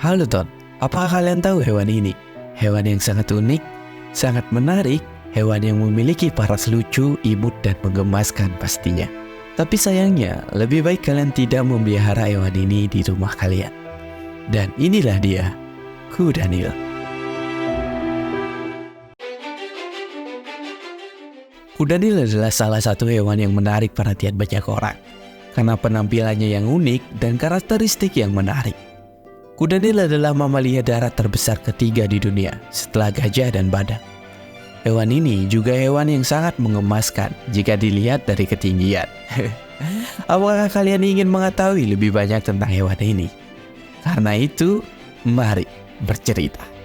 Halo Ton, apakah kalian tahu hewan ini? Hewan yang sangat unik, sangat menarik, hewan yang memiliki paras lucu, imut, dan menggemaskan pastinya. Tapi sayangnya, lebih baik kalian tidak memelihara hewan ini di rumah kalian. Dan inilah dia, kuda Nil. Kuda Nil adalah salah satu hewan yang menarik perhatian banyak orang karena penampilannya yang unik dan karakteristik yang menarik. Kuda Nil adalah mamalia darat terbesar ketiga di dunia setelah gajah dan badak. Hewan ini juga hewan yang sangat mengemaskan jika dilihat dari ketinggian. Apakah kalian ingin mengetahui lebih banyak tentang hewan ini? Karena itu, mari bercerita.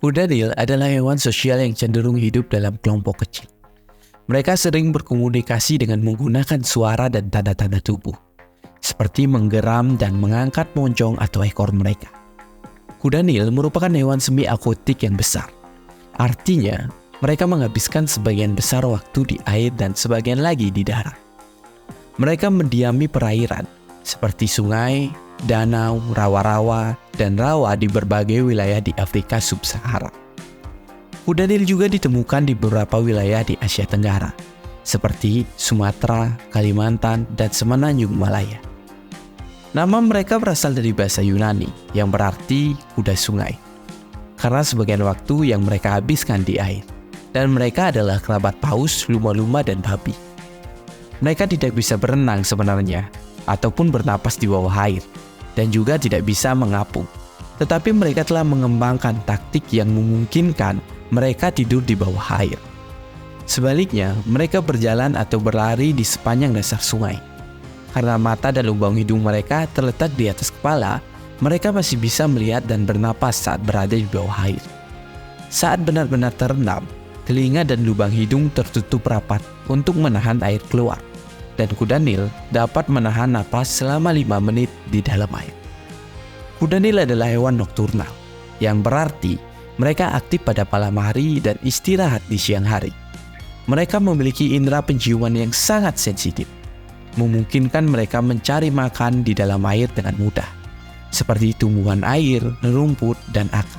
Kuda Nil adalah hewan sosial yang cenderung hidup dalam kelompok kecil. Mereka sering berkomunikasi dengan menggunakan suara dan tanda-tanda tubuh, seperti menggeram dan mengangkat moncong atau ekor mereka. Kuda Nil merupakan hewan semi-akuatik yang besar. Artinya, mereka menghabiskan sebagian besar waktu di air dan sebagian lagi di darat. Mereka mendiami perairan, seperti sungai, danau, rawa-rawa, dan rawa di berbagai wilayah di Afrika Sub-Sahara. Kuda Nil juga ditemukan di beberapa wilayah di Asia Tenggara, seperti Sumatera, Kalimantan, dan Semenanjung Malaya. Nama mereka berasal dari bahasa Yunani yang berarti kuda sungai, karena sebagian waktu yang mereka habiskan di air, dan mereka adalah kerabat paus, lumba-lumba, dan babi. Mereka tidak bisa berenang sebenarnya, ataupun bernapas di bawah air, dan juga tidak bisa mengapung. Tetapi mereka telah mengembangkan taktik yang memungkinkan mereka tidur di bawah air. Sebaliknya, mereka berjalan atau berlari di sepanjang dasar sungai. Karena mata dan lubang hidung mereka terletak di atas kepala, mereka masih bisa melihat dan bernapas saat berada di bawah air. Saat benar-benar terendam, telinga dan lubang hidung tertutup rapat untuk menahan air keluar. Dan kuda Nil dapat menahan napas selama 5 menit di dalam air. Kuda Nil adalah hewan nokturnal, yang berarti mereka aktif pada malam hari dan istirahat di siang hari. Mereka memiliki indera penciuman yang sangat sensitif, memungkinkan mereka mencari makan di dalam air dengan mudah, seperti tumbuhan air, rumput, dan akar.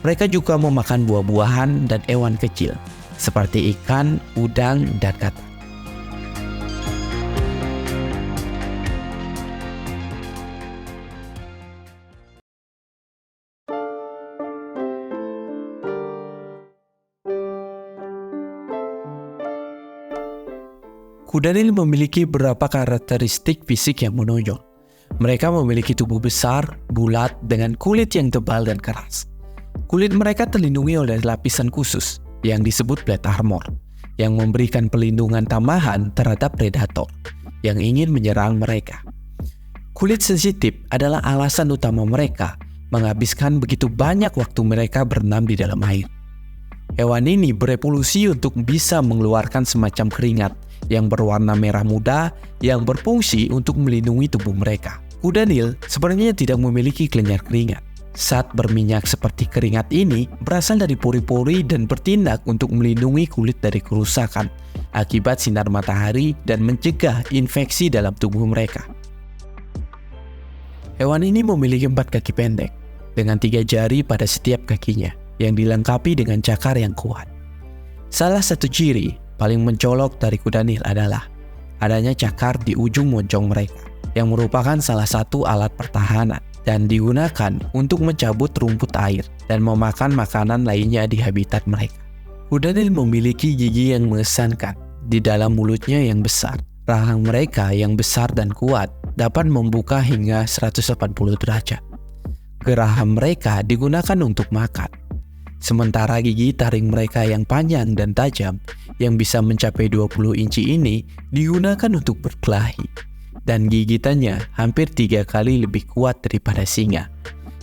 Mereka juga memakan buah-buahan dan hewan kecil, seperti ikan, udang, dan katak. Kuda Nil memiliki beberapa karakteristik fisik yang menonjol. Mereka memiliki tubuh besar, bulat, dengan kulit yang tebal dan keras. Kulit mereka terlindungi oleh lapisan khusus yang disebut plate armor, yang memberikan perlindungan tambahan terhadap predator yang ingin menyerang mereka. Kulit sensitif adalah alasan utama mereka menghabiskan begitu banyak waktu mereka berenam di dalam air. Hewan ini berevolusi untuk bisa mengeluarkan semacam keringat yang berwarna merah muda yang berfungsi untuk melindungi tubuh mereka. Kuda Nil sebenarnya tidak memiliki kelenjar keringat. Zat berminyak seperti keringat ini berasal dari pori-pori dan bertindak untuk melindungi kulit dari kerusakan akibat sinar matahari dan mencegah infeksi dalam tubuh mereka. Hewan ini memiliki 4 kaki pendek dengan 3 jari pada setiap kakinya yang dilengkapi dengan cakar yang kuat. Salah satu ciri paling mencolok dari kuda Nil adalah adanya cakar di ujung moncong mereka, yang merupakan salah satu alat pertahanan dan digunakan untuk mencabut rumput air dan memakan makanan lainnya di habitat mereka. Kuda Nil memiliki gigi yang mengesankan di dalam mulutnya yang besar. Rahang mereka yang besar dan kuat dapat membuka hingga 180 derajat. Geraham mereka digunakan untuk makan. Sementara gigi taring mereka yang panjang dan tajam yang bisa mencapai 20 inci ini digunakan untuk berkelahi. Dan gigitannya hampir 3 kali lebih kuat daripada singa.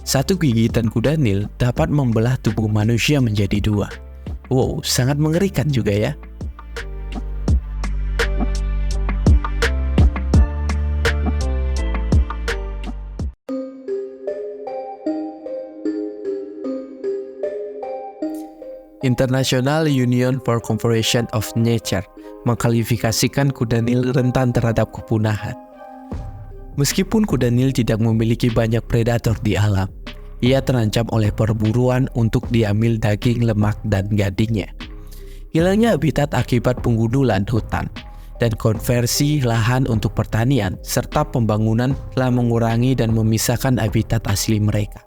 Satu gigitan kuda Nil dapat membelah tubuh manusia menjadi 2. Wow, sangat mengerikan juga ya. International Union for Conservation of Nature mengklasifikasikan kuda Nil rentan terhadap kepunahan. Meskipun kuda Nil tidak memiliki banyak predator di alam, ia terancam oleh perburuan untuk diambil daging, lemak, dan gadingnya. Hilangnya habitat akibat penggundulan hutan dan konversi lahan untuk pertanian serta pembangunan telah mengurangi dan memisahkan habitat asli mereka.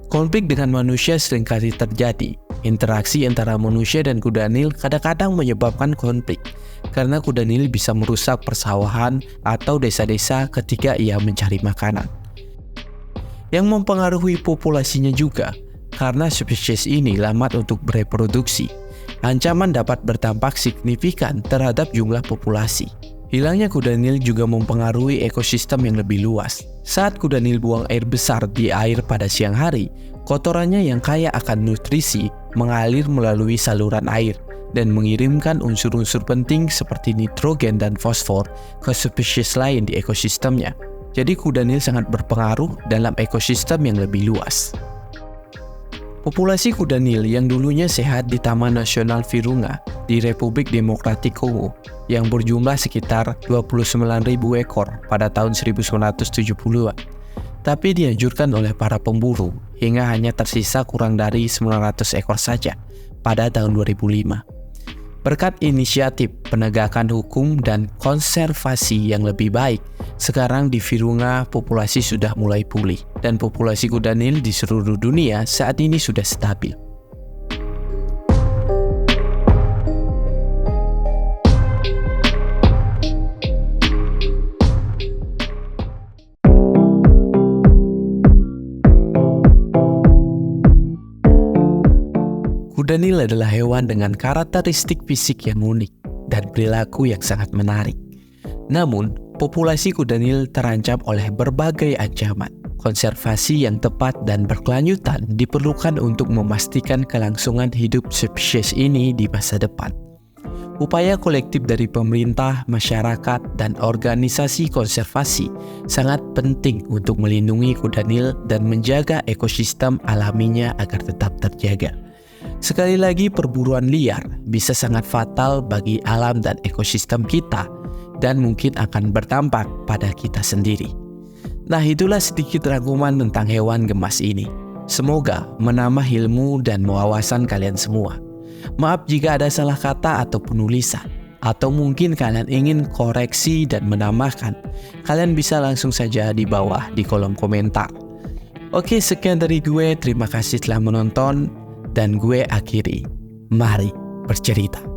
Konflik dengan manusia seringkali terjadi. Interaksi antara manusia dan kuda Nil kadang-kadang menyebabkan konflik karena kuda Nil bisa merusak persawahan atau desa-desa ketika ia mencari makanan. Yang mempengaruhi populasinya juga karena spesies ini lambat untuk bereproduksi. Ancaman dapat berdampak signifikan terhadap jumlah populasi. Hilangnya kuda Nil juga mempengaruhi ekosistem yang lebih luas. Saat kuda Nil buang air besar di air pada siang hari, kotorannya yang kaya akan nutrisi mengalir melalui saluran air dan mengirimkan unsur-unsur penting seperti nitrogen dan fosfor ke spesies lain di ekosistemnya. Jadi kuda Nil sangat berpengaruh dalam ekosistem yang lebih luas. Populasi kuda Nil yang dulunya sehat di Taman Nasional Virunga di Republik Demokratik Kongo yang berjumlah sekitar 29.000 ekor pada tahun 1970-an. Tapi dianjurkan oleh para pemburu hingga hanya tersisa kurang dari 900 ekor saja pada tahun 2005. Berkat inisiatif penegakan hukum dan konservasi yang lebih baik, sekarang di Virunga populasi sudah mulai pulih dan populasi kuda Nil di seluruh dunia saat ini sudah stabil. Kuda Nil adalah hewan dengan karakteristik fisik yang unik dan perilaku yang sangat menarik. Namun, populasi kuda Nil terancam oleh berbagai ancaman. Konservasi yang tepat dan berkelanjutan diperlukan untuk memastikan kelangsungan hidup spesies ini di masa depan. Upaya kolektif dari pemerintah, masyarakat, dan organisasi konservasi sangat penting untuk melindungi kuda Nil dan menjaga ekosistem alaminya agar tetap terjaga. Sekali lagi, perburuan liar bisa sangat fatal bagi alam dan ekosistem kita dan mungkin akan berdampak pada kita sendiri. Nah, itulah sedikit rangkuman tentang hewan gemas ini. Semoga menambah ilmu dan wawasan kalian semua. Maaf jika ada salah kata atau penulisan, atau mungkin kalian ingin koreksi dan menambahkan. Kalian bisa langsung saja di bawah di kolom komentar. Oke, sekian dari gue. Terima kasih telah menonton. Dan gue akhiri, mari bercerita.